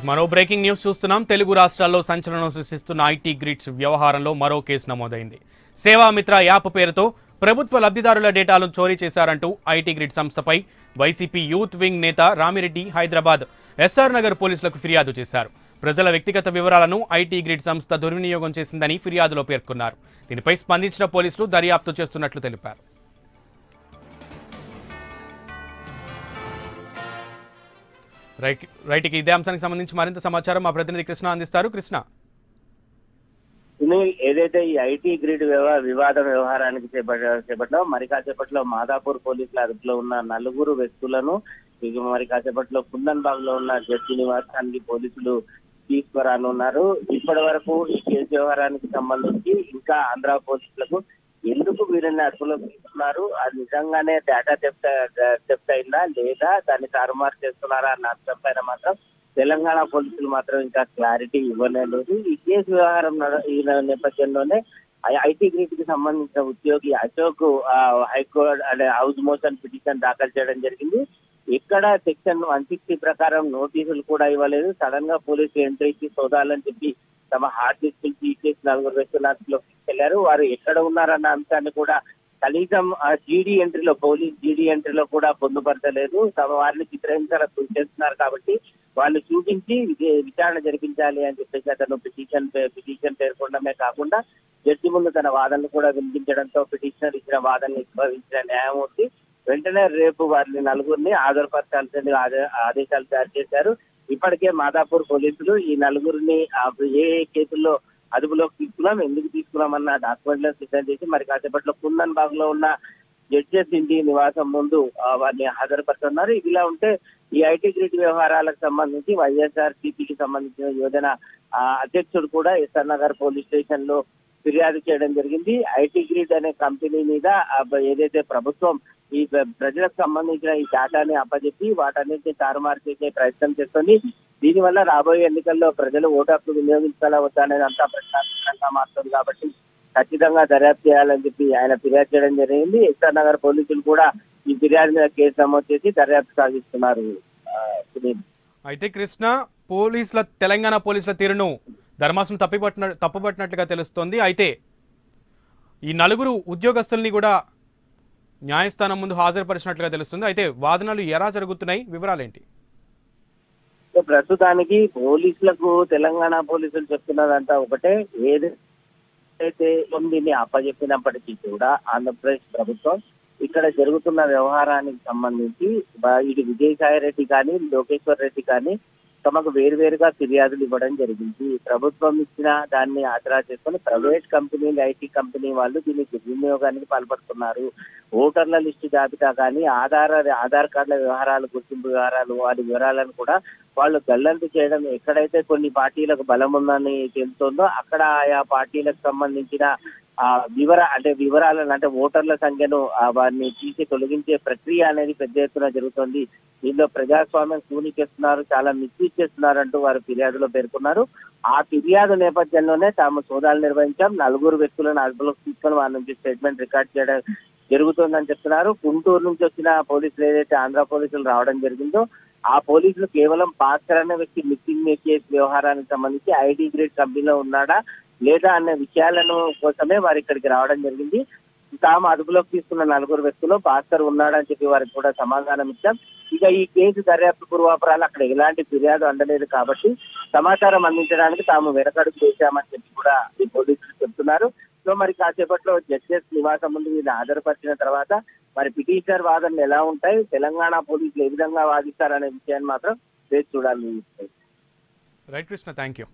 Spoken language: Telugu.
మరో బ్రేకింగ్ న్యూస్ చూస్తున్నాం. తెలుగు రాష్ట్రాల్లో సంచలనం సృష్టిస్తున్న ఐటీ గ్రిడ్స్ వ్యవహారంలో మరో కేసు నమోదైంది. సేవామిత్ర యాప్ పేరుతో ప్రభుత్వ లబ్ధిదారుల డేటాలను చోరీ చేశారంటూ ఐటీ గ్రిడ్ సంస్థపై వైసీపీ యూత్ వింగ్ నేత రామిరెడ్డి హైదరాబాద్ ఎస్ఆర్ నగర్ పోలీసులకు ఫిర్యాదు చేశారు. ప్రజల వ్యక్తిగత వివరాలను ఐటీ గ్రిడ్ సంస్థ దుర్వినియోగం చేసిందని ఫిర్యాదులో పేర్కొన్నారు. దీనిపై స్పందించిన పోలీసులు దర్యాప్తు చేస్తున్నట్లు తెలిపారు. రైట్ ఇదే అంశానికి సంబంధించి మరింత సమాచారం మా ప్రతినిధి కృష్ణ అందిస్తారు. కృష్ణ, ఏదైతే ఈ ఐటీ గ్రిడ్ వివాదం వ్యవహారానికి చేపట్టలో మరి కాసేపట్లో మాదాపూర్ పోలీసుల అదుపులో ఉన్న నలుగురు వ్యక్తులను మరి కాసేపట్లో కుందన్ బాగ్ లో ఉన్న జడ్జి నివాసానికి పోలీసులు తీసుకురానున్నారు. ఇప్పటి వరకు ఈ కేసు వ్యవహారానికి సంబంధించి ఇంకా ఆంధ్ర పోలీసులకు ఎందుకు వీరిని అదుపులో తీసుకున్నారు, అది నిజంగానే డేటా థెఫ్ట్ అయిందా లేదా దాన్ని తారుమారు చేస్తున్నారా అన్న అంశం పైన మాత్రం తెలంగాణ పోలీసులు మాత్రం ఇంకా క్లారిటీ ఇవ్వలేదు. ఈ కేసు వ్యవహారం ఈ నేపథ్యంలోనే ఐటీ గ్రిడ్ కి సంబంధించిన ఉద్యోగి అశోక్ హైకోర్టు అనే హౌస్ మోషన్ పిటిషన్ దాఖలు చేయడం జరిగింది. ఇక్కడ సెక్షన్ 160 ప్రకారం నోటీసులు కూడా ఇవ్వలేదు. సడన్ గా పోలీసులు ఎంట్రీ ఇచ్చి సోదాలని చెప్పి తమ హార్డ్ డిస్కులు తీసేసి నలుగురు వ్యక్తులు తీసుకెళ్లారు. వారు ఎక్కడ ఉన్నారన్న అంశాన్ని కూడా కనీసం జీడీ ఎంట్రీలో పోలీస్ జీడీ ఎంట్రీలో కూడా పొందుపరచలేదు. తమ వారిని చిత్రహింసలకు చేస్తున్నారు కాబట్టి వాళ్ళు చూపించి విచారణ జరిపించాలి అని చెప్పేసి అతను పిటిషన్ పేర్కొనడమే కాకుండా జడ్జి ముందు తన వాదనలు కూడా వినిపించడంతో పిటిషనర్ ఇచ్చిన వాదనలు విభవించిన న్యాయమూర్తి వెంటనే రేపు వారిని నలుగురిని హాజరుపరచాల్సిన ఆదేశాలు జారీ చేశారు. ఇప్పటికే మాదాపూర్ పోలీసులు ఈ నలుగురిని ఏ కేసుల్లో అదుపులోకి తీసుకున్నాం, ఎందుకు తీసుకున్నామన్న డాక్యుమెంట్లను సిద్ధం చేసి మరి కాసేపట్లో కుందన్ బాగ్ లో ఉన్న జడ్జెస్ ఇంటి నివాసం ముందు వారిని హాజరుపరుస్తున్నారు. ఇదిలా ఉంటే ఈ ఐటీ గ్రిడ్ వ్యవహారాలకు సంబంధించి వైఎస్ఆర్సీపీకి సంబంధించిన యోజన అధ్యక్షుడు కూడా ఎస్ఆర్ నగర్ పోలీస్ స్టేషన్ లో ఫిర్యాదు చేయడం జరిగింది. ఐటీ గ్రిడ్ అనే కంపెనీ మీద ఏదైతే ప్రభుత్వం ఈ ప్రజలకు సంబంధించిన ఈ డేటాని అప్పచెప్పి వాటన్నింటినీ తారుమారు చేసే ప్రయత్నం చేస్తుంది. దీనివల్ల రాబోయే ఎన్నికల్లో ప్రజలు ఓటు హక్కు వినియోగించాలా వద్దా అనేది అంతా ప్రశ్నార్థకంగా మారుతుంది. కాబట్టి ఖచ్చితంగా దర్యాప్తు చేయాలని చెప్పి ఆయన ఫిర్యాదు చేయడం జరిగింది. ఎస్ఆర్ నగర్ పోలీసులు కూడా ఈ ఫిర్యాదు మీద కేసు నమోదు చేసి దర్యాప్తు సాగిస్తున్నారు. అయితే కృష్ణ, తెలంగాణ పోలీసుల తీరును ధర్మాసనం తప్పుపట్టినట్లుగా తెలుస్తోంది. అయితే ఈ నలుగురు ఉద్యోగస్తుల్ని కూడా న్యాయస్థానం ముందు హాజరుపరిచినట్లుగా తెలుస్తుంది. అయితే వాదనలు ఎలా జరుగుతున్నాయి, వివరాలేంటి? ప్రస్తుతానికి పోలీసులకు తెలంగాణ పోలీసులు చెప్తున్నదంతా ఒకటే, ఏదైతే దీన్ని అప్పచెప్పినప్పటికీ కూడా ఆంధ్రప్రదేశ్ ప్రభుత్వం ఇక్కడ జరుగుతున్న వ్యవహారానికి సంబంధించి ఇది విజయసాయి రెడ్డి కానీ లోకేశ్వర్ రెడ్డి కానీ తమకు వేరువేరుగా ఫిర్యాదులు ఇవ్వడం జరిగింది. ప్రభుత్వం ఇచ్చిన దాన్ని ఆసరా చేసుకుని ప్రైవేట్ కంపెనీలు ఐటీ కంపెనీ వాళ్ళు దీన్ని దుర్వినియోగానికి పాల్పడుతున్నారు. ఓటర్ల లిస్టు జాబితా కానీ ఆధార్ కార్డుల వ్యవహారాలు, గుర్తింపు వ్యవహారాలు, వారి వివరాలను కూడా వాళ్ళు గల్లంతు చేయడం, ఎక్కడైతే కొన్ని పార్టీలకు బలం ఉందని తెలుస్తుందో అక్కడ ఆయా పార్టీలకు సంబంధించిన వివరాలను ఓటర్ల సంఖ్యను వారిని తీసి తొలగించే ప్రక్రియ అనేది పెద్ద ఎత్తున జరుగుతుంది. దీనిలో ప్రజాస్వామ్యం చేస్తున్నారు, చాలా మిస్యూజ్ చేస్తున్నారు అంటూ వారు ఫిర్యాదులో పేర్కొన్నారు. ఆ ఫిర్యాదు నేపథ్యంలోనే తాము సోదాలు నిర్వహించాం, నలుగురు వ్యక్తులను అదుపులోకి తీసుకొని వారి నుంచి స్టేట్మెంట్ రికార్డ్ చేయడం జరుగుతుందని చెప్తున్నారు. గుంటూరు నుంచి వచ్చిన పోలీసులు ఏదైతే ఆంధ్ర పోలీసులు రావడం జరిగిందో ఆ పోలీసులు కేవలం భాస్కర్ అనే వ్యక్తి మిస్సింగ్ కేసు వ్యవహారానికి సంబంధించి ఐటీ గ్రిడ్ కంపెనీలో ఉన్నాడా లేదా అనే విషయాలను కోసమే వారు ఇక్కడికి రావడం జరిగింది. తాము అదుపులోకి తీసుకున్న నలుగురు వ్యక్తులు భాస్కర్ ఉన్నాడని చెప్పి వారికి కూడా సమాధానం ఇచ్చాం. ఇక ఈ కేసు దర్యాప్తు పూర్వాపరాలు అక్కడ ఎలాంటి ఫిర్యాదు అందలేదు కాబట్టి సమాచారం అందించడానికి తాము వెనకడుగు చేశామని చెప్పి కూడా ఈ పోలీసులు చెప్తున్నారు. సో మరి కాసేపట్లో జడ్జెస్ నివాసం ముందు వీళ్ళు హాజరుపరిచిన తర్వాత మరి పిటిషనర్ వాదనలు ఎలా ఉంటాయి, తెలంగాణ పోలీసులు ఏ విధంగా వాదిస్తారనే విషయాన్ని మాత్రం వేచి చూడాలి. Right Krishna, thank you.